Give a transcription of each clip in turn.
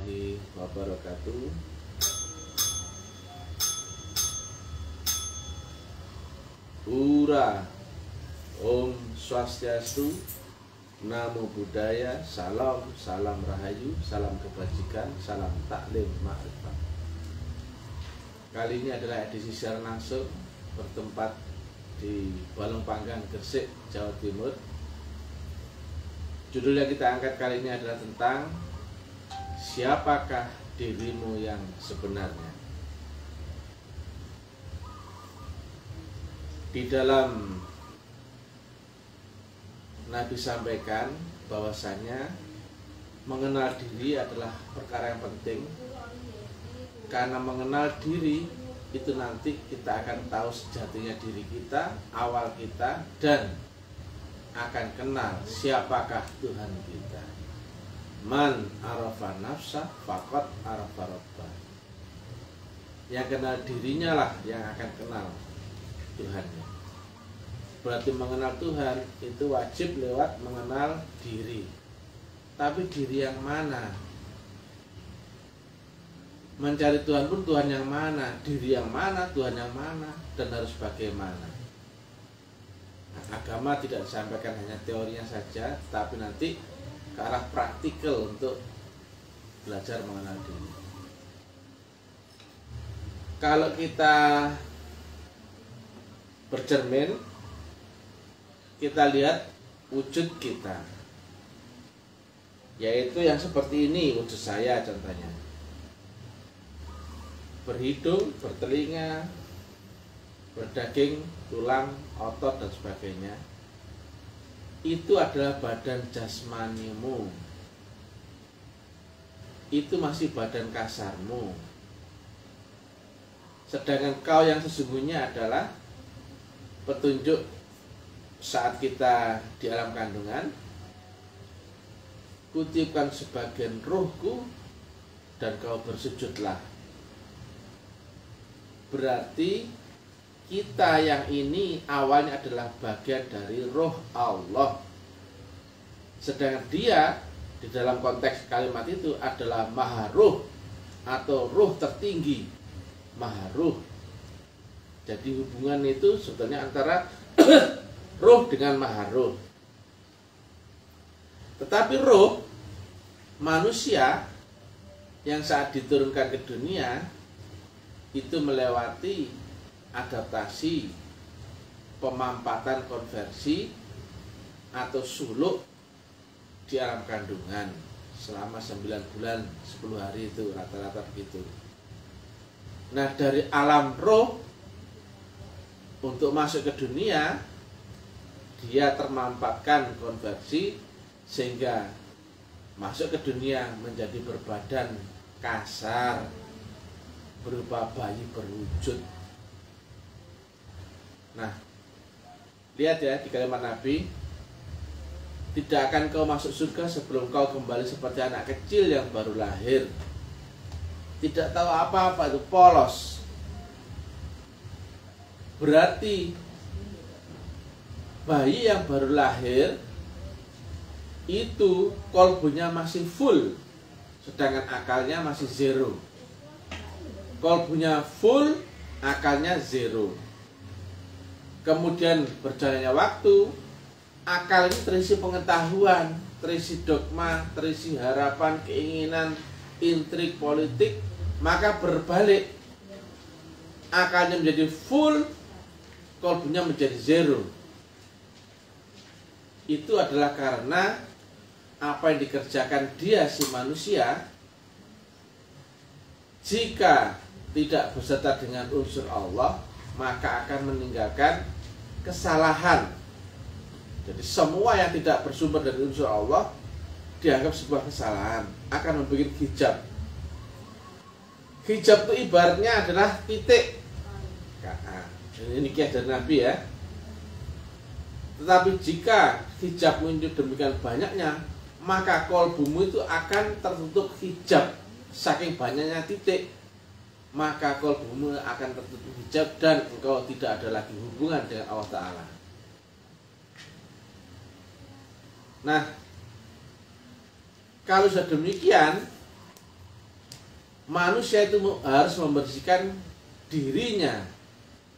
warahmatullahi wabarakatuh. Ura, Om Swastiastu, Namo Buddhaya, salam, salam rahayu, salam kebajikan, salam taklim ma'rifat. Kali ini adalah edisi siaran langsung bertempat di Balong Panggang, Gresik, Jawa Timur. Judul yang kita angkat kali ini adalah tentang siapakah dirimu yang sebenarnya. Di dalam Nabi sampaikan bahwasanya mengenal diri adalah perkara yang penting, karena mengenal diri itu nanti kita akan tahu sejatinya diri kita, awal kita, dan akan kenal siapakah Tuhan kita. Man arafa nafsa faqad arafa rabbah. Yang kenal dirinya lah yang akan kenal Tuhannya. Berarti mengenal Tuhan itu wajib lewat mengenal diri. Tapi diri yang mana? Mencari Tuhan pun Tuhan yang mana? Diri yang mana? Tuhan yang mana? Dan harus bagaimana? Nah, agama tidak disampaikan hanya teorinya saja, tapi nanti ke arah praktikal untuk belajar mengenal diri. Kalau kita bercermin, kita lihat wujud kita, yaitu yang seperti ini wujud saya contohnya. Berhidung, bertelinga, berdaging, tulang, otot, dan sebagainya. Itu adalah badan jasmanimu. Itu masih badan kasarmu. Sedangkan kau yang sesungguhnya adalah petunjuk saat kita di alam kandungan. Kutiupkan sebagian ruhku dan kau bersujudlah. Berarti kita yang ini awalnya adalah bagian dari roh Allah. Sedangkan dia di dalam konteks kalimat itu adalah maharuh atau ruh tertinggi. Maharuh. Jadi hubungan itu sebetulnya antara roh dengan maharuh. Tetapi roh manusia yang saat diturunkan ke dunia itu melewati adaptasi, pemampatan konversi atau suluk di alam kandungan selama 9 bulan 10 hari itu rata-rata begitu. Nah, dari alam roh untuk masuk ke dunia, dia termampatkan konversi sehingga masuk ke dunia menjadi berbadan kasar berupa bayi berwujud. Nah, lihat ya di kalimat Nabi, tidak akan kau masuk surga sebelum kau kembali seperti anak kecil yang baru lahir. Tidak tahu apa-apa, itu polos. Berarti bayi yang baru lahir itu kolbunya masih full, sedangkan akalnya masih zero. Kolbunya full, akalnya zero. Kemudian berjalannya waktu, akal ini terisi pengetahuan, terisi dogma, terisi harapan, keinginan, intrik politik, maka berbalik. Akalnya menjadi full, kolbunya menjadi zero. Itu adalah karena apa yang dikerjakan dia si manusia, jika tidak beserta dengan unsur Allah, maka akan meninggalkan kesalahan. Jadi semua yang tidak bersumber dari unsur Allah dianggap sebuah kesalahan, akan membuat hijab. Hijab itu ibaratnya adalah titik. Ini kisah dari Nabi ya. Tetapi jika hijabmu itu demikian banyaknya, maka kolbumu itu akan tertutup hijab. Saking banyaknya titik, maka kolbumu akan tertutup hijab dan engkau tidak ada lagi hubungan dengan Allah Ta'ala. Nah, kalau sudah demikian, manusia itu harus membersihkan dirinya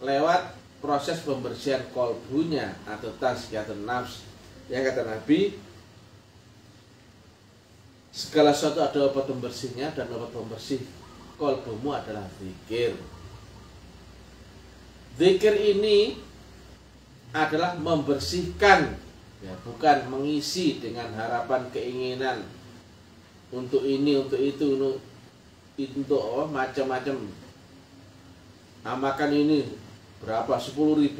lewat proses pembersihan kolbunya atau tazkiyatun nafs. Yang kata Nabi, segala sesuatu ada obat pembersihnya, dan obat pembersih kolbumu adalah zikir. Zikir ini adalah membersihkan, ya, bukan mengisi dengan harapan keinginan untuk ini, untuk itu, untuk macam-macam. Amakan ini berapa, 10.000,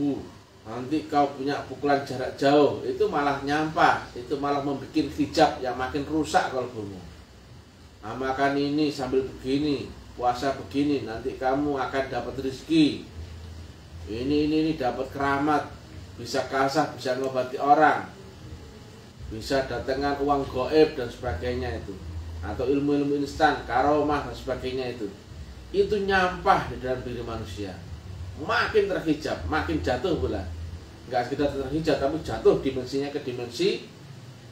nanti kau punya pukulan jarak jauh. Itu malah nyampah, itu malah membuat hijab yang makin rusak kolbumu. Amakan ini sambil begini, puasa begini, nanti kamu akan dapat rezeki. Ini dapat keramat, bisa kasah, bisa ngobati orang, bisa datangkan uang goib dan sebagainya itu, atau ilmu-ilmu instan, karomah dan sebagainya itu nyampah di dalam diri manusia. Makin terhijab, makin jatuh pula. Enggak sekedar terhijab, tapi jatuh dimensinya ke dimensi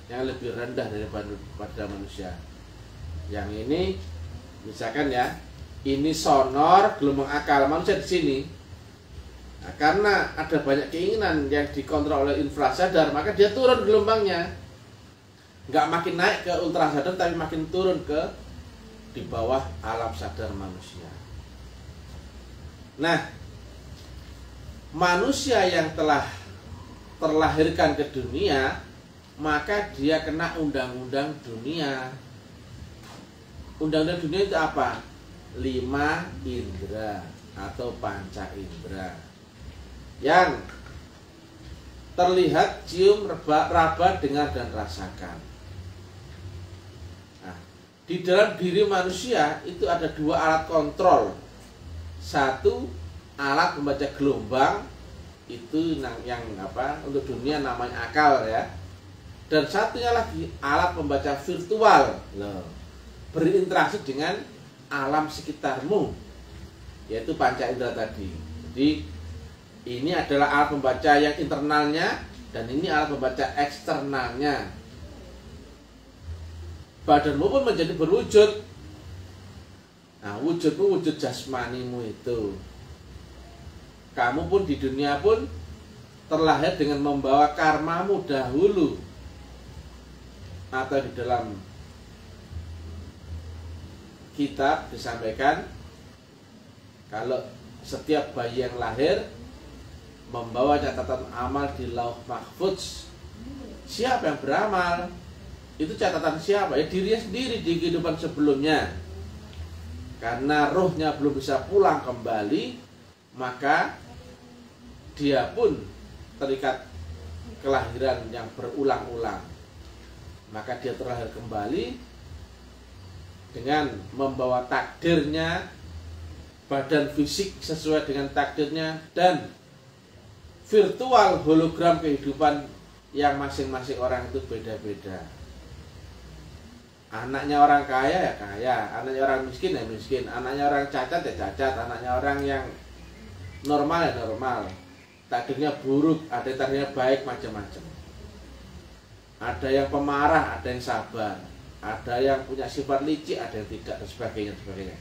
yang lebih rendah daripada manusia. Yang ini, misalkan ya, ini sonor, gelombang akal manusia di sini. Nah, karena ada banyak keinginan yang dikontrol oleh infrasadar, maka dia turun gelombangnya. Enggak makin naik ke ultrasadar, tapi makin turun ke di bawah alam sadar manusia. Nah, manusia yang telah terlahirkan ke dunia, maka dia kena undang-undang dunia. Undang-undang dunia itu apa? 5 indera atau panca indera, yang terlihat, cium, raba, dengar, dan rasakan. Nah, di dalam diri manusia itu ada 2 alat kontrol. Satu, alat membaca gelombang, itu yang untuk dunia namanya akal ya. Dan satunya lagi alat membaca virtual, berinteraksi dengan alam sekitarmu, yaitu panca indera tadi. Jadi ini adalah alat membaca yang internalnya, dan ini alat membaca eksternalnya. Badanmu pun menjadi berwujud. Nah, wujudmu wujud jasmanimu itu. Kamu pun di dunia pun terlahir dengan membawa karmamu dahulu. Atau di dalam kitab disampaikan, kalau setiap bayi yang lahir membawa catatan amal di lauh mahfudz. Siapa yang beramal? Itu catatan siapa? Ya dirinya sendiri di kehidupan sebelumnya. Karena rohnya belum bisa pulang kembali, maka dia pun terikat kelahiran yang berulang-ulang. Maka dia terlahir kembali dengan membawa takdirnya, badan fisik sesuai dengan takdirnya, dan virtual hologram kehidupan yang masing-masing orang itu beda-beda. Anaknya orang kaya ya kaya, anaknya orang miskin ya miskin, anaknya orang cacat ya cacat, anaknya orang yang normal ya normal. Takdirnya buruk, ada yang takdirnya baik, macam-macam. Ada yang pemarah, ada yang sabar, ada yang punya sifat licik, ada yang tidak, dan sebagainya, sebagainya.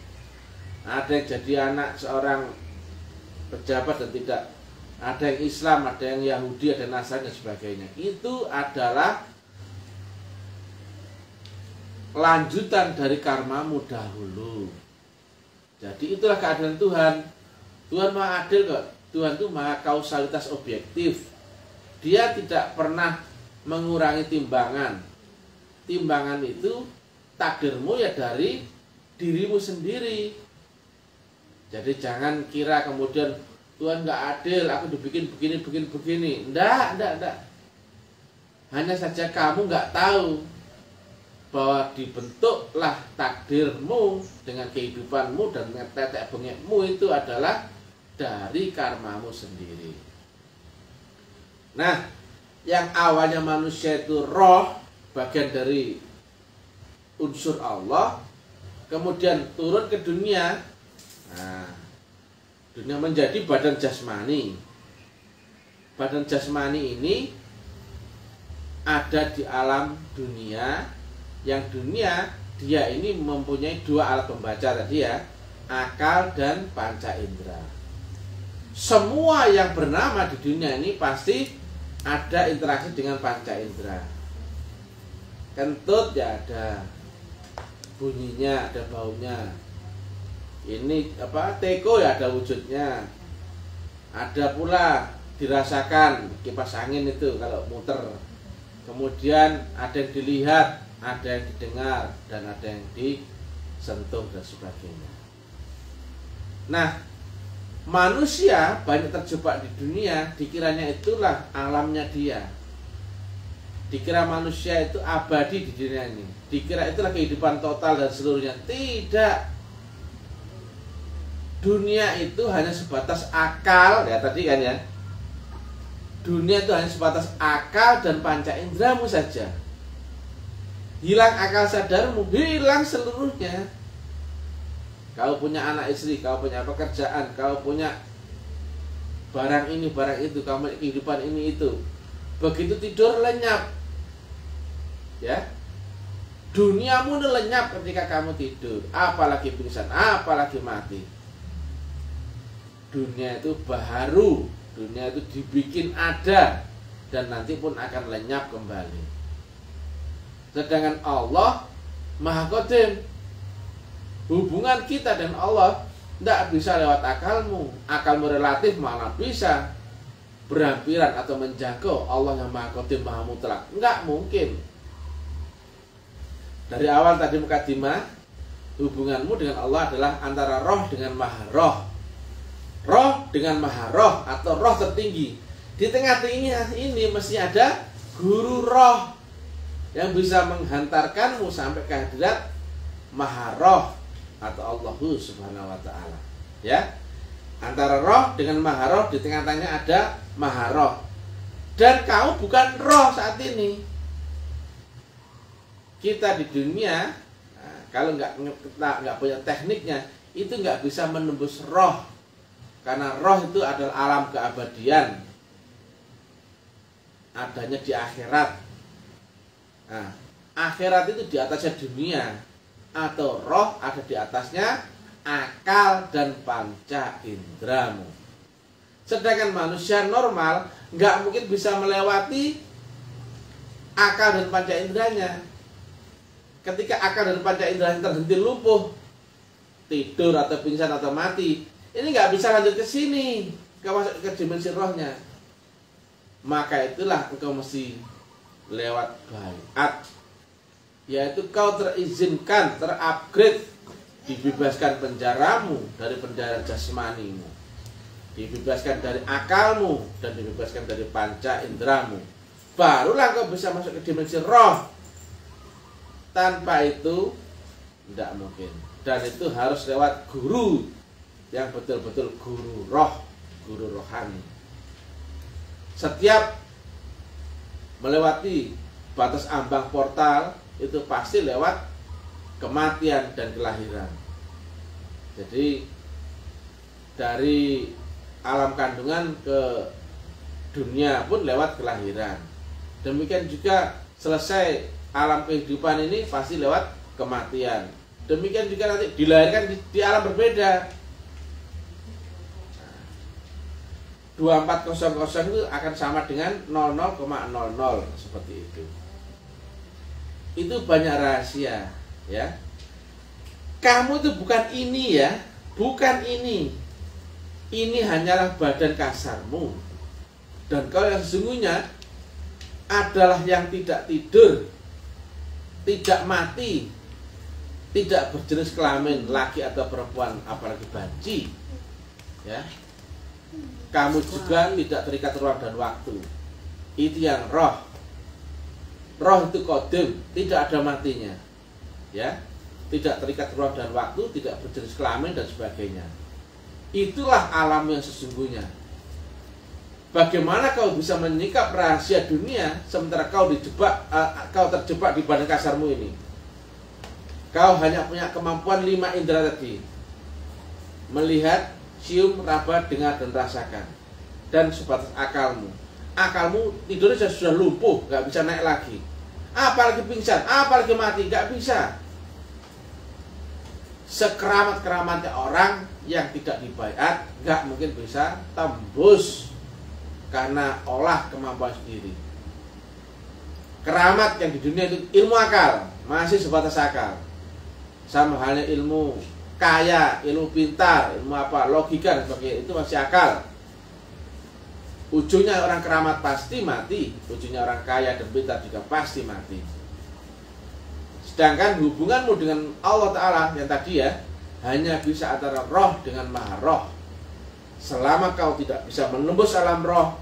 Ada yang jadi anak seorang pejabat dan tidak, ada yang Islam, ada yang Yahudi, ada yang Nasrani, dan sebagainya. Itu adalah lanjutan dari karmamu dahulu. Jadi itulah keadilan Tuhan. Tuhan maha adil kok. Tuhan itu maha kausalitas objektif. Dia tidak pernah mengurangi timbangan. Timbangan itu takdirmu ya dari dirimu sendiri. Jadi jangan kira kemudian Tuhan nggak adil, aku dibikin begini. Enggak. Hanya saja kamu nggak tahu bahwa dibentuklah takdirmu dengan kehidupanmu dan dengan tetek bengekmu itu adalah dari karmamu sendiri. Nah, yang awalnya manusia itu roh, bagian dari unsur Allah, kemudian turun ke dunia. Nah, dunia menjadi badan jasmani. Badan jasmani ini ada di alam dunia, yang dunia dia ini mempunyai dua alat pembaca tadi ya, akal dan panca indera. Semua yang bernama di dunia ini pasti ada interaksi dengan panca indera. Kentut ya ada bunyinya, ada baunya. Ini apa, teko ya ada wujudnya. Ada pula dirasakan kipas angin itu kalau muter. Kemudian ada yang dilihat, ada yang didengar, dan ada yang disentuh dan sebagainya. Nah, manusia banyak terjebak di dunia, dikiranya itulah alamnya dia. Dikira manusia itu abadi di dunia ini, dikira itulah kehidupan total dan seluruhnya. Tidak. Dunia itu hanya sebatas akal, ya tadi kan ya. Dunia itu hanya sebatas akal dan panca inderamu saja. Hilang akal sadarmu, hilang seluruhnya. Kau punya anak istri, kau punya pekerjaan, kau punya barang ini, barang itu, kau punya kehidupan ini itu. Begitu tidur lenyap. Ya. Duniamu lenyap ketika kamu tidur, apalagi pingsan, apalagi mati. Dunia itu baharu, dunia itu dibikin ada dan nanti pun akan lenyap kembali. Sedangkan Allah Maha Qadim. Hubungan kita dan Allah tidak bisa lewat akalmu. Akalmu relatif malah bisa berhampiran atau menjangkau Allah yang Maha Qadim, Maha Mutlak. Enggak mungkin. Dari awal tadi mukadimah, hubunganmu dengan Allah adalah antara roh dengan maha roh. Roh dengan maha roh atau roh tertinggi. Di tengah-tengah ini mesti ada guru roh yang bisa menghantarkanmu sampai ke hadirat maha roh atau Allah Subhanahu wa ta'ala. Ya. Antara roh dengan maha roh, di tengah-tengahnya ada maha roh. Dan kau bukan roh saat ini. Kita di dunia, nah, kalau nggak punya tekniknya, itu nggak bisa menembus roh. Karena roh itu adalah alam keabadian, adanya di akhirat. Nah, akhirat itu di atasnya dunia, atau roh ada di atasnya akal dan panca inderamu. Sedangkan manusia normal nggak mungkin bisa melewati akal dan panca inderanya. Ketika akal dan panca inderanya terhenti lumpuh, tidur atau pingsan atau mati, ini nggak bisa lanjut ke sini, masuk ke dimensi rohnya. Maka itulah engkau mesti lewat baiat, yaitu kau terizinkan, terupgrade, dibebaskan penjaramu dari penjara jasmanimu, dibebaskan dari akalmu, dan dibebaskan dari panca inderamu. Barulah kau bisa masuk ke dimensi roh. Tanpa itu tidak mungkin. Dan itu harus lewat guru yang betul-betul guru roh, guru rohani. Setiap melewati batas ambang portal itu pasti lewat kematian dan kelahiran. Jadi dari alam kandungan ke dunia pun lewat kelahiran. Demikian juga selesai alam kehidupan ini pasti lewat kematian. Demikian juga nanti dilahirkan di alam berbeda. 2400 itu akan sama dengan 00,00 seperti itu. Itu banyak rahasia, ya. Kamu itu bukan ini ya, bukan ini. Ini hanyalah badan kasarmu. Dan kau yang sesungguhnya adalah yang tidak tidur, tidak mati, tidak berjenis kelamin laki atau perempuan, apalagi banci. Ya. Kamu juga tidak terikat ruang dan waktu. Itu yang roh. Roh itu qadim, tidak ada matinya. Ya. Tidak terikat ruang dan waktu, tidak berjenis kelamin dan sebagainya. Itulah alam yang sesungguhnya. Bagaimana kau bisa menyikap rahasia dunia sementara kau terjebak di badan kasarmu ini? Kau hanya punya kemampuan 5 indera tadi. Melihat, cium, raba, dengar, dan rasakan. Dan sebatas akalmu. Akalmu tidurnya sudah lumpuh, gak bisa naik lagi. Apalagi pingsan, apalagi mati, gak bisa. sekeramat-keramatnya orang yang tidak dibaiat nggak mungkin bisa tembus karena olah kemampuan sendiri. Keramat yang di dunia itu ilmu akal, masih sebatas akal. Sama halnya ilmu kaya, ilmu pintar, ilmu apa, logika dan sebagainya, itu masih akal. Ujungnya orang keramat pasti mati, ujungnya orang kaya dan pintar juga pasti mati. Sedangkan hubunganmu dengan Allah Ta'ala yang tadi ya, hanya bisa antara roh dengan maha roh. Selama kau tidak bisa menembus alam roh,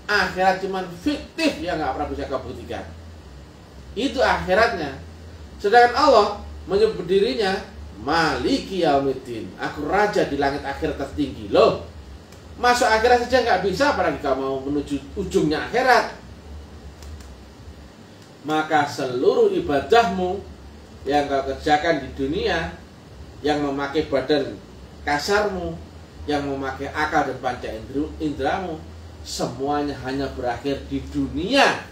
akhirat cuma fiktif yang gak pernah bisa kau buktikan. Itu akhiratnya. Sedangkan Allah menyebut dirinya Maliki Yaumiddin, aku raja di langit akhirat tertinggi. Loh, masuk akhirat saja nggak bisa, apalagi kau mau menuju ujungnya akhirat. Maka seluruh ibadahmu yang kau kerjakan di dunia, yang memakai badan kasarmu, yang memakai akal dan panca inderamu, semuanya hanya berakhir di dunia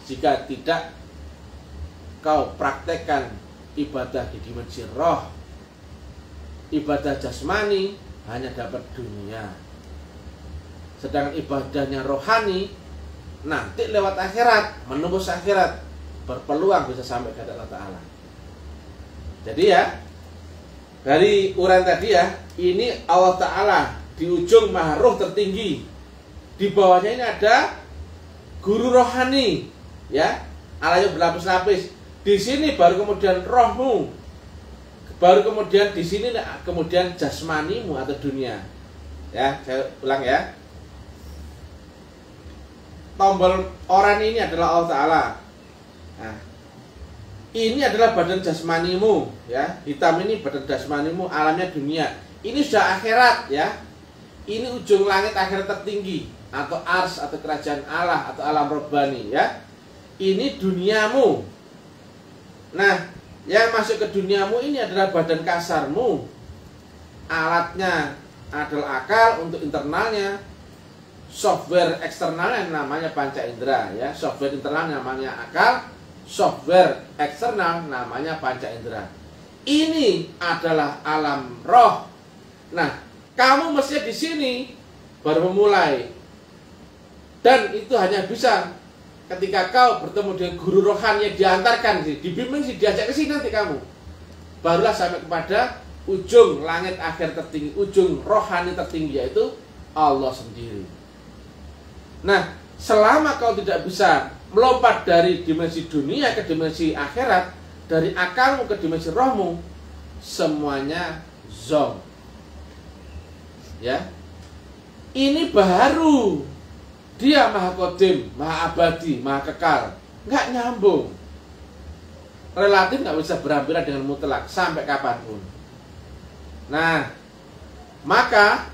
jika tidak kau praktekkan ibadah di dimensi roh. Ibadah jasmani hanya dapat dunia, sedangkan ibadahnya rohani nanti lewat akhirat, menembus akhirat, berpeluang bisa sampai ke Allah Ta'ala. Jadi ya, dari uraian tadi ya, ini Allah Ta'ala di ujung maha roh tertinggi, di bawahnya ini ada guru rohani, ya, alamnya berlapis-lapis. Di sini baru kemudian rohmu, baru kemudian di sini kemudian jasmanimu atau dunia. Ya, saya ulang ya. Tombol oranye ini adalah Allah Ta'ala. Nah, ini adalah badan jasmanimu, ya. Hitam ini badan jasmanimu, alamnya dunia. Ini sudah akhirat, ya. Ini ujung langit akhirat tertinggi, atau ars, atau kerajaan Allah, atau alam robbani, ya. Ini duniamu. Nah, yang masuk ke duniamu ini adalah badan kasarmu. Alatnya adalah akal untuk internalnya, software eksternalnya namanya panca indera, ya. Software internal namanya akal, software eksternal namanya panca indera. Ini adalah alam roh. Nah, kamu mesti di sini baru memulai. Dan itu hanya bisa ketika kau bertemu dengan guru rohani yang diantarkan, dibimbing, diajak ke sini nanti kamu. Barulah sampai kepada ujung langit akhir tertinggi, ujung rohani tertinggi, yaitu Allah sendiri. Nah, selama kau tidak bisa melompat dari dimensi dunia ke dimensi akhirat, dari akalmu ke dimensi rohmu, semuanya zong. Ya, ini baru dia maha qadim, maha abadi, maha kekal. Nggak nyambung. Relatif nggak bisa berhampiran dengan mutlak sampai kapanpun. Nah, maka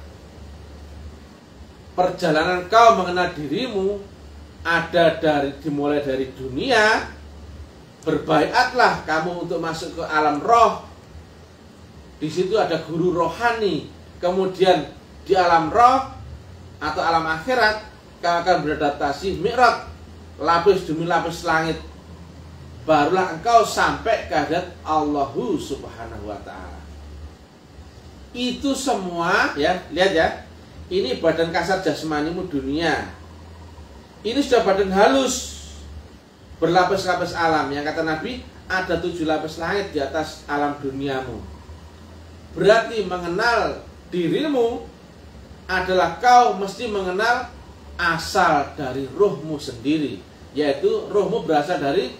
perjalanan kau mengenal dirimu ada dimulai dari dunia. Berbaiatlah kamu untuk masuk ke alam roh. Di situ ada guru rohani. Kemudian di alam roh atau alam akhirat kau akan beradaptasi mi'raj, lapis demi lapis langit. Barulah engkau sampai ke hadirat Allahu Subhanahu wa Ta'ala. Itu semua ya, lihat ya. Ini badan kasar jasmanimu dunia. Ini sudah badan halus, berlapis-lapis alam. Yang kata Nabi, ada 7 lapis langit di atas alam duniamu. Berarti mengenal dirimu adalah kau mesti mengenal asal dari ruhmu sendiri, yaitu ruhmu berasal dari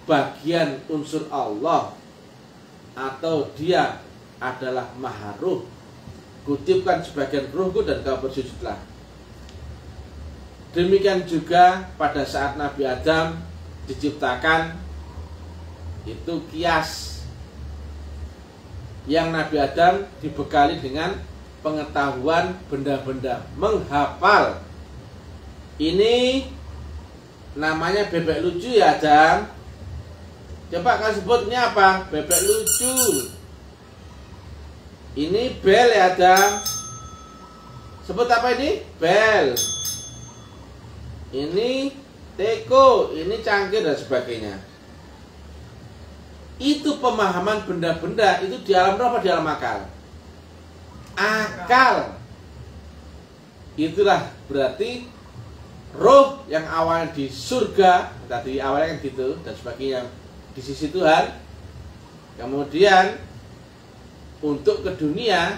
bagian unsur Allah, atau dia adalah maha ruh. Kutipkan sebagian ruhku dan kau bersujudlah. Demikian juga pada saat Nabi Adam diciptakan, itu kias yang Nabi Adam dibekali dengan pengetahuan benda-benda, menghafal. Ini namanya bebek lucu ya, Adam. Coba kau sebut ini apa? Bebek lucu. Ini bel ya, Adam. Sebut apa ini? Bel. Ini teko, ini cangkir dan sebagainya. Itu pemahaman benda-benda itu di alam roh apa di alam akal? Akal. Itulah berarti roh yang awalnya di surga, tadi awalnya kan gitu, dan sebagainya di sisi Tuhan. Kemudian untuk ke dunia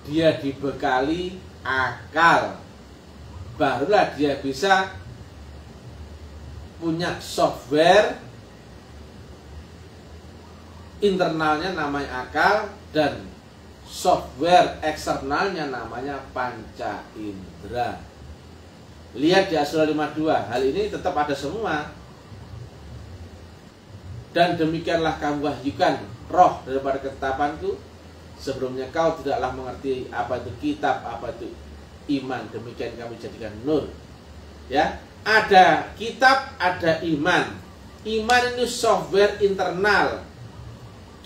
dia dibekali akal, barulah dia bisa punya software internalnya namanya akal, dan software eksternalnya namanya panca indera. Lihat di Asura 52, hal ini tetap ada semua. Dan demikianlah kamu wahyukan roh daripada ketetapanku, sebelumnya kau tidaklah mengerti apa itu kitab, apa itu iman, demikian kami jadikan nur. Ya, ada kitab, ada iman. Iman itu software internal,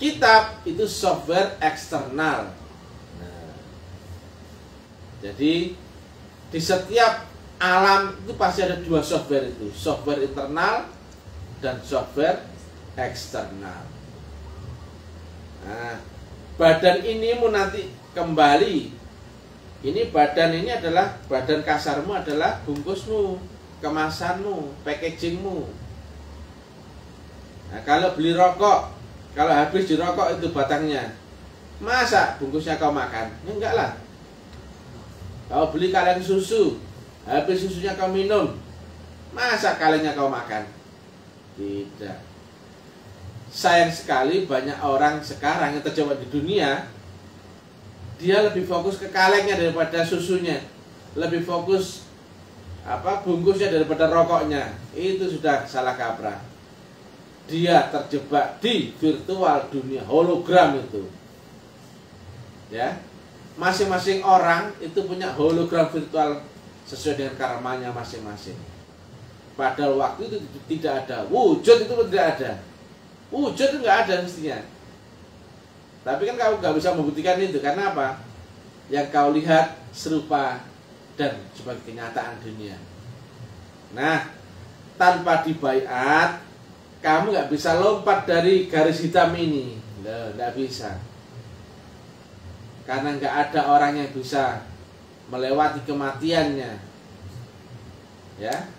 kitab itu software eksternal. Nah, jadi di setiap alam itu pasti ada dua software itu, software internal dan software eksternal. Nah, badan ini mau nanti kembali. Ini badan ini adalah badan kasarmu, adalah bungkusmu, kemasanmu, packagingmu. Nah, kalau beli rokok, kalau habis di rokok itu batangnya, masa bungkusnya kau makan? Ya enggak lah. Kau beli kaleng susu, habis susunya kau minum, masa kalengnya kau makan? Tidak. Sayang sekali banyak orang sekarang yang terjebak di dunia, dia lebih fokus ke kalengnya daripada susunya, lebih fokus bungkusnya daripada rokoknya. Itu sudah salah kaprah. Dia terjebak di virtual dunia, hologram itu. Ya, masing-masing orang itu punya hologram virtual sesuai dengan karmanya masing-masing. Padahal waktu itu tidak ada, wujud itu pun tidak ada. Wujud itu nggak ada mestinya. Tapi kan kau nggak bisa membuktikan itu, karena apa? Yang kau lihat serupa dan sebagai kenyataan dunia. Nah, tanpa dibaiat, kamu nggak bisa lompat dari garis hitam ini. Loh, nggak bisa. Karena nggak ada orang yang bisa melewati kematiannya. Ya,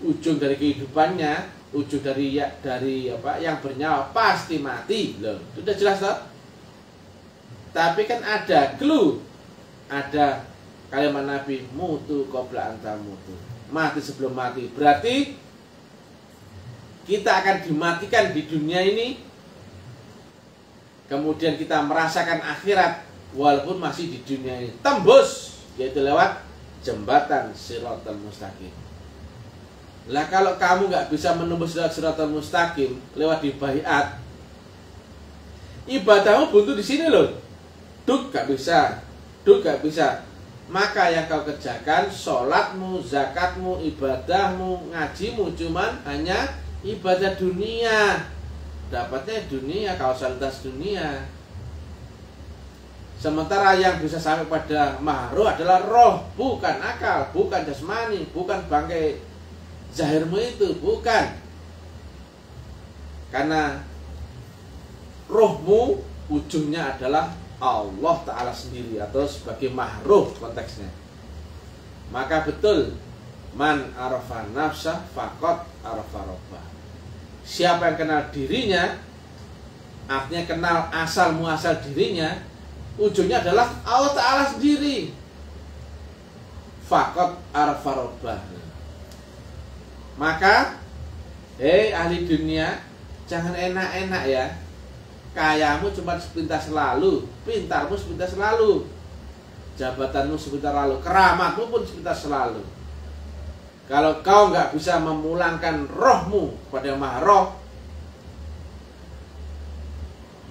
ujung dari kehidupannya, ujung dari yang bernyawa pasti mati. Loh, sudah jelas toh? Tapi kan ada clue, ada kalimat Nabi, mutu qabla anta mutu, mati sebelum mati. Berarti kita akan dimatikan di dunia ini, kemudian kita merasakan akhirat walaupun masih di dunia ini, tembus, yaitu lewat jembatan Shiratal Mustaqim. Lah kalau kamu nggak bisa menembus Shiratal Mustaqim lewat dibaiat, ibadahmu buntu di sini loh. Duk nggak bisa, duk nggak bisa. Maka yang kau kerjakan, sholatmu, zakatmu, ibadahmu, ngajimu, cuman hanya ibadah dunia. Dapatnya dunia, kausalitas dunia. Sementara yang bisa sampai pada mahruh adalah roh, bukan akal, bukan jasmani, bukan bangkai zahirmu itu, bukan. Karena rohmu ujungnya adalah Allah Ta'ala sendiri, atau sebagai mahruh konteksnya. Maka betul, man arafa nafsah faqad arafa rabbah. Siapa yang kenal dirinya, artinya kenal asal muasal dirinya, ujungnya adalah Allah Ta'ala sendiri. Faqad arafa rabbah. Maka, ahli dunia, jangan enak-enak ya. Kayamu cuma sepintas selalu, pintarmu sepintas selalu, jabatanmu sepintas selalu, keramatmu pun sepintas selalu. Kalau kau nggak bisa memulangkan rohmu pada Maha Roh,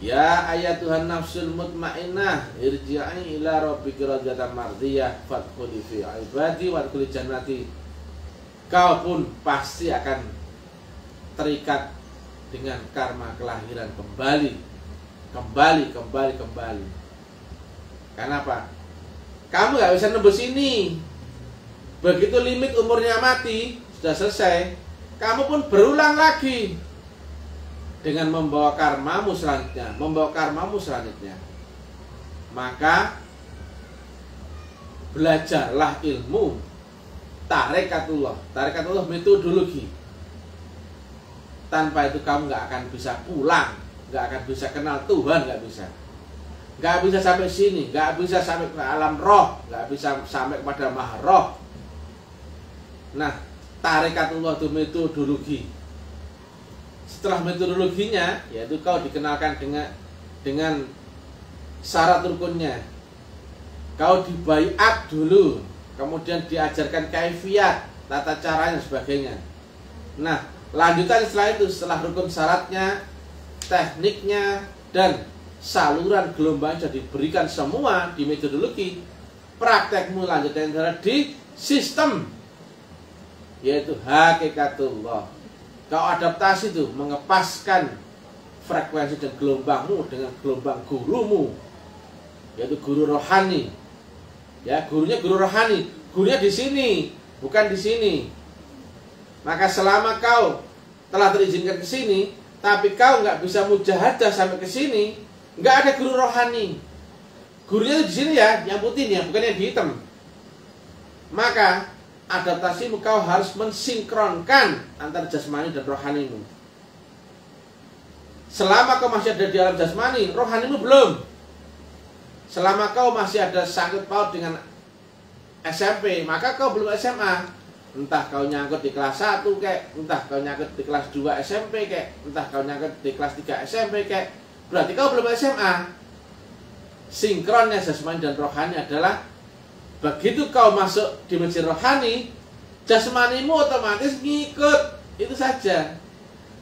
ya ayat Tuhan nafsul mutmainnah, irji'i ila rabbiki radiyatan mardiyah, fadkhuli fi ibadi wadkhuli jannati. Kau pun pasti akan terikat dengan karma kelahiran kembali. Kenapa? Kamu gak bisa nembus ini. Begitu limit umurnya mati, sudah selesai, kamu pun berulang lagi. dengan membawa karmamu selanjutnya, maka belajarlah ilmu tarekatullah metodologi. Tanpa itu kamu nggak akan bisa pulang, nggak akan bisa kenal Tuhan, nggak bisa sampai sini, nggak bisa sampai ke alam roh, nggak bisa sampai kepada maha roh. Nah, tarekatullah itu metodologi. Setelah metodologinya, yaitu kau dikenalkan dengan syarat rukunnya, kau dibaiat dulu, kemudian diajarkan kaifiat, tata caranya, sebagainya. Nah, lanjutan setelah itu, setelah rukun syaratnya, tekniknya, dan saluran gelombang sudah diberikan semua di metodologi, praktekmu lanjutkan adalah di sistem, yaitu hakikatullah. Kau adaptasi itu, mengepaskan frekuensi dan gelombangmu dengan gelombang gurumu, yaitu guru rohani. Ya, gurunya guru rohani, gurunya di sini, bukan di sini. Maka selama kau telah terizinkan ke sini, tapi kau nggak bisa mujahadah sampai ke sini, nggak ada guru rohani. Gurunya itu di sini ya, yang putih ya, bukan yang di hitam. Maka adaptasimu, kau harus mensinkronkan antara jasmani dan rohanimu. Selama kau masih ada di alam jasmani, rohanimu belum. Selama kau masih ada sangkut paut dengan SMP, maka kau belum SMA. Entah kau nyangkut di kelas 1 kek, entah kau nyangkut di kelas 2 SMP kek, entah kau nyangkut di kelas 3 SMP kek, berarti kau belum SMA. Sinkronnya jasmani dan rohani adalah begitu kau masuk dimensi rohani, jasmanimu otomatis ngikut, itu saja.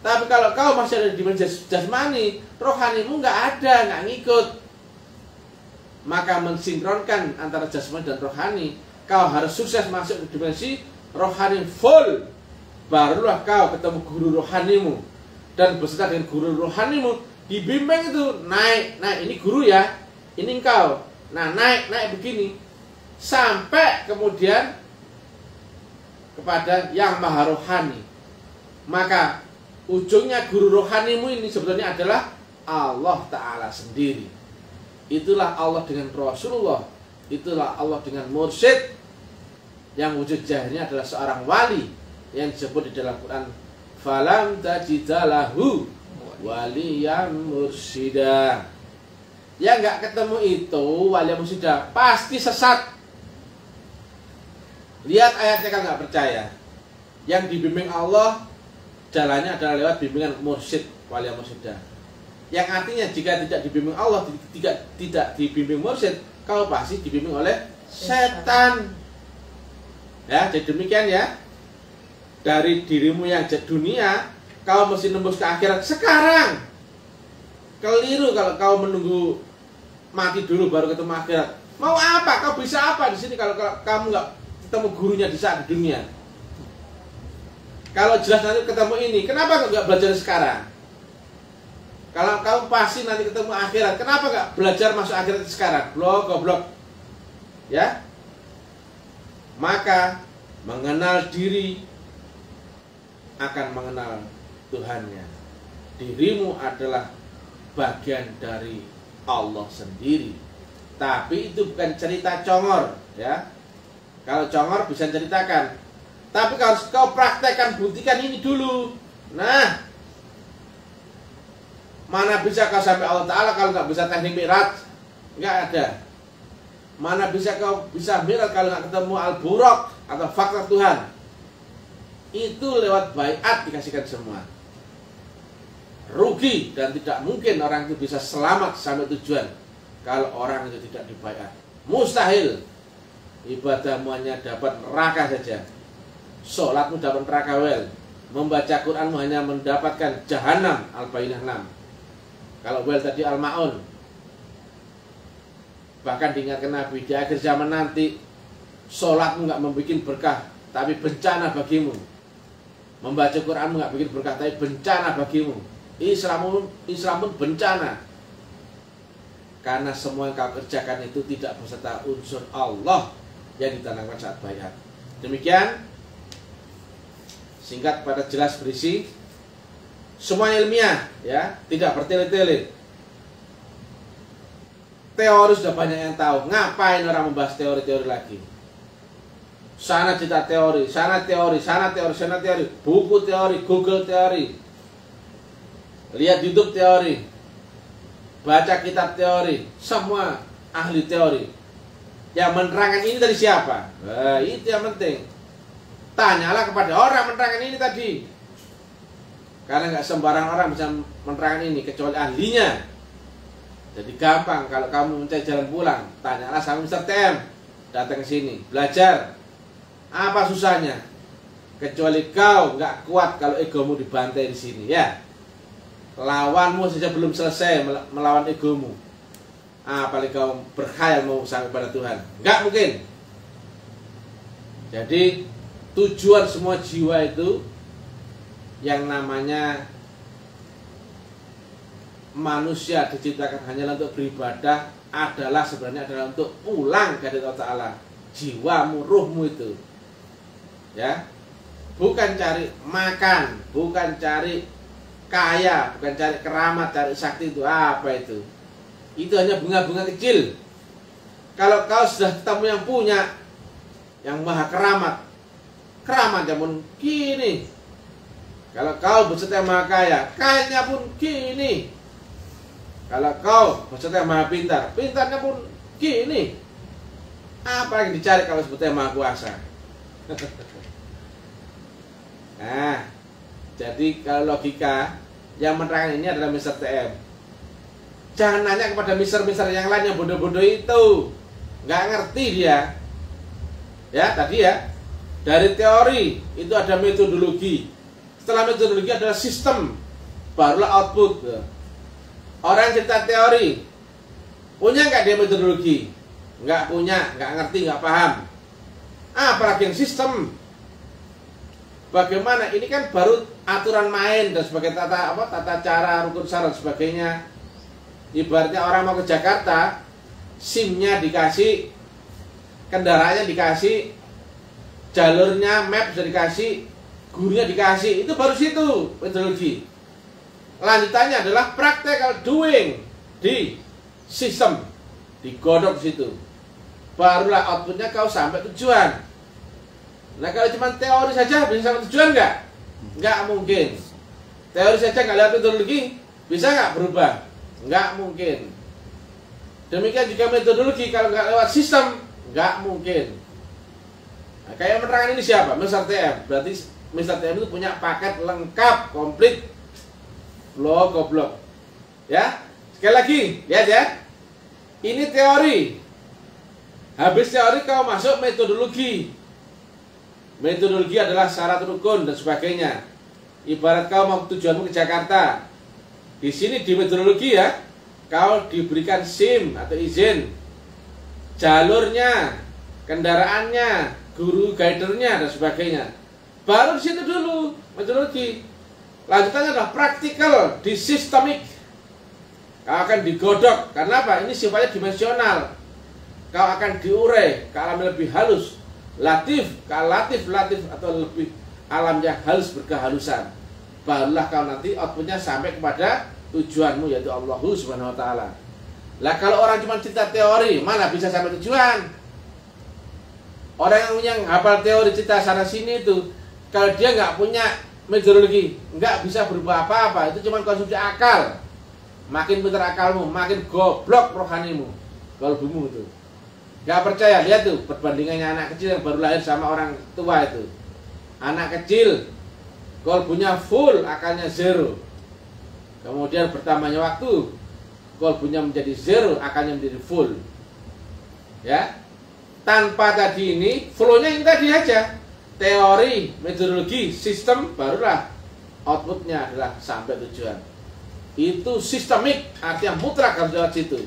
Tapi kalau kau masih ada di dimensi jasmani, rohanimu nggak ada, nggak ngikut. Maka mensinkronkan antara jasmani dan rohani, kau harus sukses masuk ke dimensi rohani full. Barulah kau ketemu guru rohanimu, dan beserta dengan guru rohanimu dibimbing itu naik. Nah, ini guru ya, ini engkau. Nah, naik begini sampai kemudian kepada yang maha rohani. Maka ujungnya guru rohanimu ini sebetulnya adalah Allah Ta'ala sendiri. Itulah Allah dengan Rasulullah, itulah Allah dengan mursyid, yang wujud jahirnya adalah seorang wali yang disebut di dalam Quran, falam tajidalahu waliyan mursyida. Ya nggak ketemu itu wali mursyida, pasti sesat. Lihat ayatnya kalau nggak percaya. Yang dibimbing Allah jalannya adalah lewat bimbingan mursyid, wali mursyida. Yang artinya jika tidak dibimbing Allah, tidak dibimbing mursyid, kau pasti dibimbing oleh setan. Ya, jadi demikian ya. Dari dirimu yang dunia, kau mesti nembus ke akhirat sekarang. Keliru kalau kau menunggu mati dulu baru ketemu akhirat. Mau apa? Kau bisa apa di sini kalau kamu nggak ketemu gurunya di saat di dunia? Kalau jelas nanti ketemu ini, kenapa nggak belajar sekarang? Kalau kamu pasti nanti ketemu akhirat, kenapa nggak belajar masuk akhirat sekarang? Goblok. Ya. Maka mengenal diri akan mengenal Tuhannya. Dirimu adalah bagian dari Allah sendiri. Tapi itu bukan cerita congor, ya. Kalau congor bisa ceritakan. Tapi kalau kau praktekkan, buktikan ini dulu. Nah, mana bisa kau sampai Allah Ta'ala kalau nggak bisa teknik mi'raj? Nggak ada. Mana bisa kau bisa mi'raj kalau nggak ketemu al-buraq atau fakta Tuhan? Itu lewat baiat dikasihkan semua. Rugi dan tidak mungkin orang itu bisa selamat sampai tujuan kalau orang itu tidak dibaiat. Mustahil. Ibadahmu hanya dapat neraka saja. Sholatmu dapat neraka wel. Membaca Quranmu hanya mendapatkan jahanam al-bainah 6. Kalau wel tadi al-ma'un. Bahkan diingatkan Nabi, di akhir zaman nanti sholatmu nggak membuat berkah, tapi bencana bagimu. Membaca Quranmu nggak bikin berkah, tapi bencana bagimu. Islam pun bencana. Karena semua yang kau kerjakan itu tidak beserta unsur Allah yang ditanamkan saat baiat. Demikian, singkat pada jelas berisi. semuanya ilmiah, ya, tidak bertele-tele. Teori sudah banyak yang tahu, ngapain orang membahas teori-teori lagi? Sana cerita teori, sana teori, sana teori, sana teori, buku teori, Google teori, lihat YouTube teori, baca kitab teori, semua ahli teori. Yang menerangkan ini dari siapa? Itu yang penting. Tanyalah kepada orang menerangkan ini tadi. Karena nggak sembarang orang bisa menerangkan ini kecuali ahlinya. Jadi gampang kalau kamu mencari jalan pulang, tanyalah sama Mr. TM. Datang ke sini, belajar. Apa susahnya? Kecuali kau nggak kuat kalau egomu dibantai di sini, ya. Lawanmu saja belum selesai melawan egomu. Apalagi kau berkhayal mau sampai pada Tuhan, nggak mungkin. Jadi tujuan semua jiwa itu yang namanya manusia diciptakan hanya untuk beribadah adalah sebenarnya adalah untuk pulang dari Allah Ta'ala. Jiwamu, ruhmu itu, ya, bukan cari makan, bukan cari kaya, bukan cari keramat, cari sakti. Itu apa itu? Itu hanya bunga-bunga kecil. Kalau kau sudah ketemu yang punya, yang maha keramat, keramatnya pun gini. Kalau kau berserta yang maha kaya, kayanya pun gini. Kalau kau berserta yang maha pintar, pintarnya pun gini. Apa yang dicari kalau sebetulnya maha kuasa? Nah, jadi kalau logika yang menerangkan ini adalah Mr. TM. Jangan nanya kepada mister-mister yang lain yang bodoh-bodoh itu, nggak ngerti dia. Ya tadi ya, dari teori itu ada metodologi. Setelah metodologi adalah sistem, barulah output. Orang cerita teori, punya nggak dia metodologi? Nggak punya, nggak ngerti, nggak paham. Apalagi yang sistem. Bagaimana? Ini kan baru aturan main dan sebagai tata cara, rukun syarat sebagainya. Ibaratnya orang mau ke Jakarta, SIM-nya dikasih, kendaraannya dikasih, jalurnya, map sudah dikasih, gurunya dikasih. Itu baru situ metodologi. Lanjutannya adalah practical doing di sistem, digodok di situ. Barulah outputnya kau sampai tujuan. Nah kalau cuma teori saja bisa sampai tujuan nggak? Nggak mungkin. Teori saja nggak lihat metodologi, bisa nggak berubah? Nggak mungkin. Demikian juga metodologi kalau nggak lewat sistem, nggak mungkin. Nah, kayak menerangkan ini siapa? Mr. TM. Berarti Mr. TM itu punya paket lengkap, komplit, blok. Ya, sekali lagi, lihat ya. Ini teori. Habis teori kau masuk metodologi. Metodologi adalah syarat rukun dan sebagainya. Ibarat kau mau tujuanmu ke Jakarta. Di sini di metodologi ya, kau diberikan SIM atau izin, jalurnya, kendaraannya, guru guidernya dan sebagainya. Baru di situ dulu metodologi. Lanjutannya adalah praktikal di sistemik. Kau akan digodok. Karena apa? Ini sifatnya dimensional. Kau akan diurai ke alam yang lebih halus, latif atau lebih alam yang halus berkehalusan. Barulah kau nanti outputnya sampai kepada tujuanmu, yaitu Allah Subhanahu wa Ta'ala. Lah kalau orang cuma cerita teori, mana bisa sampai tujuan? Orang yang hafal teori cerita sana sini itu, kalau dia nggak punya metodologi, nggak bisa berubah apa-apa. Itu cuma konsumsi akal. Makin pintar akalmu, makin goblok rohanimu, kalbumu itu. Nggak percaya, lihat tuh perbandingannya anak kecil yang baru lahir sama orang tua itu. Anak kecil kolbunya full, akalnya zero. Kemudian bertambahnya waktu, kolbunya menjadi zero, akalnya menjadi full. Ya, tanpa tadi ini, flow-nya ini tadi aja. Teori, metodologi, sistem, barulah outputnya adalah sampai tujuan. Itu sistemik, artinya mutlak harus lewat situ.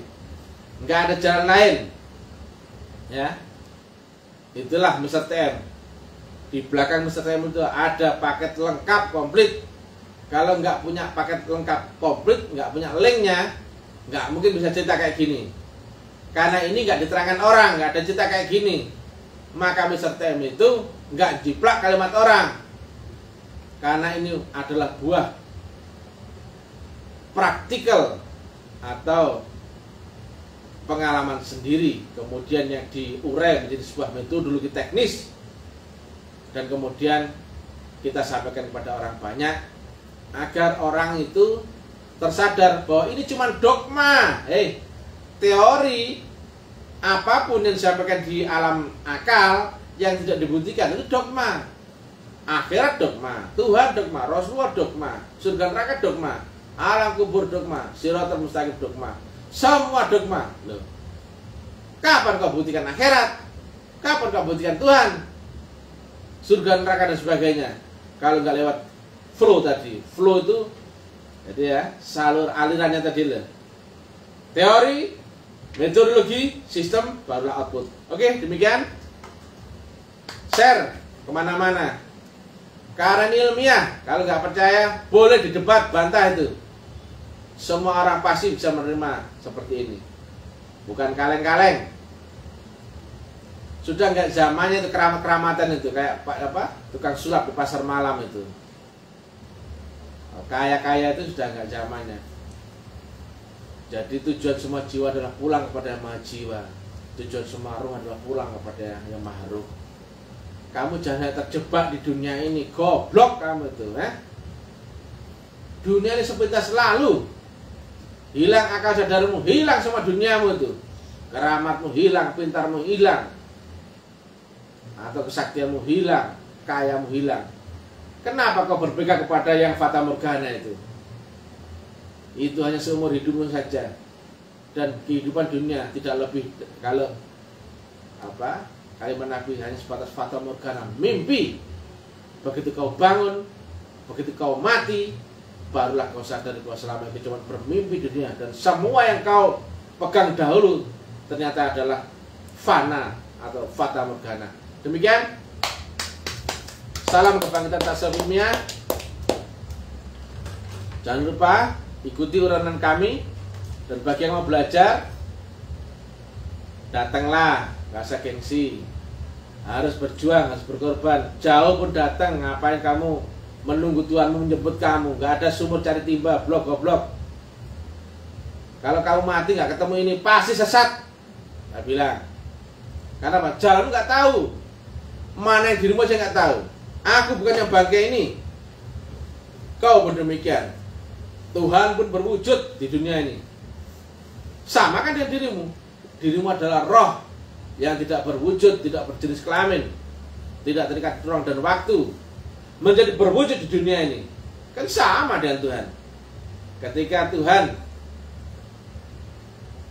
Nggak ada jalan lain. Ya, itulah Mr. TM. Di belakang Mr. TM itu ada paket lengkap komplit. Kalau nggak punya paket lengkap komplit, nggak punya linknya, nggak mungkin bisa cerita kayak gini. Karena ini nggak diterangkan orang, nggak ada cerita kayak gini. Maka Mr. TM itu nggak jiplak kalimat orang. Karena ini adalah buah praktikal atau pengalaman sendiri, kemudian yang diurai menjadi sebuah metodologi teknis, dan kemudian kita sampaikan kepada orang banyak agar orang itu tersadar bahwa ini cuma dogma, teori. Apapun yang disampaikan di alam akal yang tidak dibuktikan itu dogma. Akhirat dogma, Tuhan dogma, Rasulullah dogma, surga neraka dogma, alam kubur dogma, siratal mustaqim dogma, semua dogma. Loh, kapan kau buktikan akhirat? Kapan kau buktikan Tuhan? Surga neraka dan sebagainya. Kalau nggak lewat flow tadi, flow itu jadi ya salur alirannya tadi loh. Teori, metodologi, sistem, barulah output. Oke, demikian. Share kemana-mana. Karena ilmiah, kalau nggak percaya boleh didebat, bantah itu. Semua orang pasti bisa menerima seperti ini. Bukan kaleng-kaleng. Sudah nggak zamannya itu keramat-keramatan itu kayak tukang sulap di pasar malam itu. Kaya-kaya itu sudah nggak zamannya. Jadi tujuan semua jiwa adalah pulang kepada yang maha jiwa. Tujuan semua ruh adalah pulang kepada yang maha ruh. Kamu jangan terjebak di dunia ini, goblok kamu itu, Dunia ini sepintas lalu. Hilang akal sadarmu, hilang semua duniamu itu. Keramatmu hilang, pintarmu hilang. Atau kesaktianmu hilang, kayamu hilang. Kenapa kau berpegang kepada yang fata morgana itu? Itu hanya seumur hidupmu saja. Dan kehidupan dunia tidak lebih, kalau kalimat Nabi hanya sebatas fata morgana, mimpi. Begitu kau bangun, begitu kau mati, barulah kau sadar bahwa selama itu cuma bermimpi dunia. Dan semua yang kau pegang dahulu ternyata adalah fana atau fata morgana. Demikian. Salam kebangkitan tasawuf ilmiah. Jangan lupa ikuti uranan kami. Dan bagi yang mau belajar, datanglah, gak usah gengsi. Harus berjuang, harus berkorban. Jauh pun datang, ngapain kamu menunggu Tuhanmu menjemput kamu? Gak ada sumur cari timba, blok goblok. Kalau kamu mati gak ketemu ini, pasti sesat. Saya bilang. Karena apa? Jalan gak tahu. Mana yang dirimu aja gak tahu. Aku bukan yang bangkai ini. Kau pun demikian. Tuhan pun berwujud di dunia ini. Sama kan dengan dirimu. Dirimu adalah roh yang tidak berwujud, tidak berjenis kelamin, tidak terikat ruang dan waktu, menjadi berwujud di dunia ini. Kan sama dengan Tuhan. Ketika Tuhan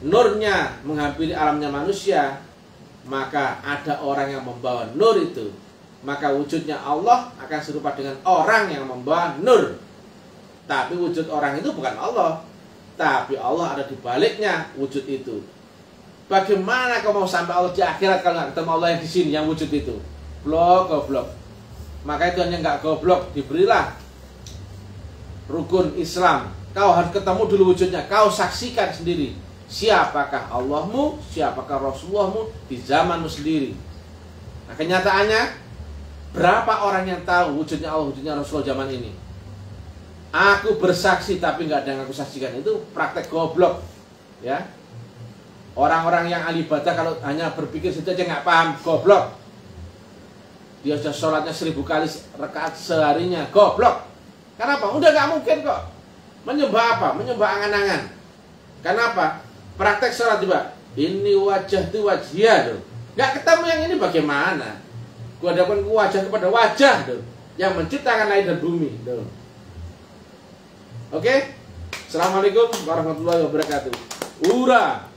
nurnya menghampiri alamnya manusia, maka ada orang yang membawa nur itu. Maka wujudnya Allah akan serupa dengan orang yang membawa nur. Tapi wujud orang itu bukan Allah, tapi Allah ada di baliknya wujud itu. Bagaimana kau mau sampai Allah di akhirat kalau nggak ketemu Allah yang di sini yang wujud itu? Goblok. Maka itu hanya nggak goblok, diberilah rukun Islam. Kau harus ketemu dulu wujudnya. Kau saksikan sendiri. Siapakah Allahmu, siapakah Rasulullahmu di zamanmu sendiri. Nah, kenyataannya berapa orang yang tahu wujudnya Allah, wujudnya Rasulullah zaman ini? Aku bersaksi tapi nggak ada yang aku saksikan. Itu praktek goblok, ya. Orang-orang yang ahli ibadah kalau hanya berpikir situ aja nggak paham, goblok. Dia sudah sholatnya 1000 kali rakaat seharinya, goblok. Kenapa? Udah nggak mungkin kok. Menyembah apa? Menyembah angan-angan. Kenapa? Praktek sholat coba. Ini wajah itu wajah tuh. Nggak ketemu yang ini bagaimana? Gua hadapkan wajah kepada wajah tuh, yang menciptakan langit dan bumi tuh. Oke? Assalamualaikum warahmatullahi wabarakatuh. Ura.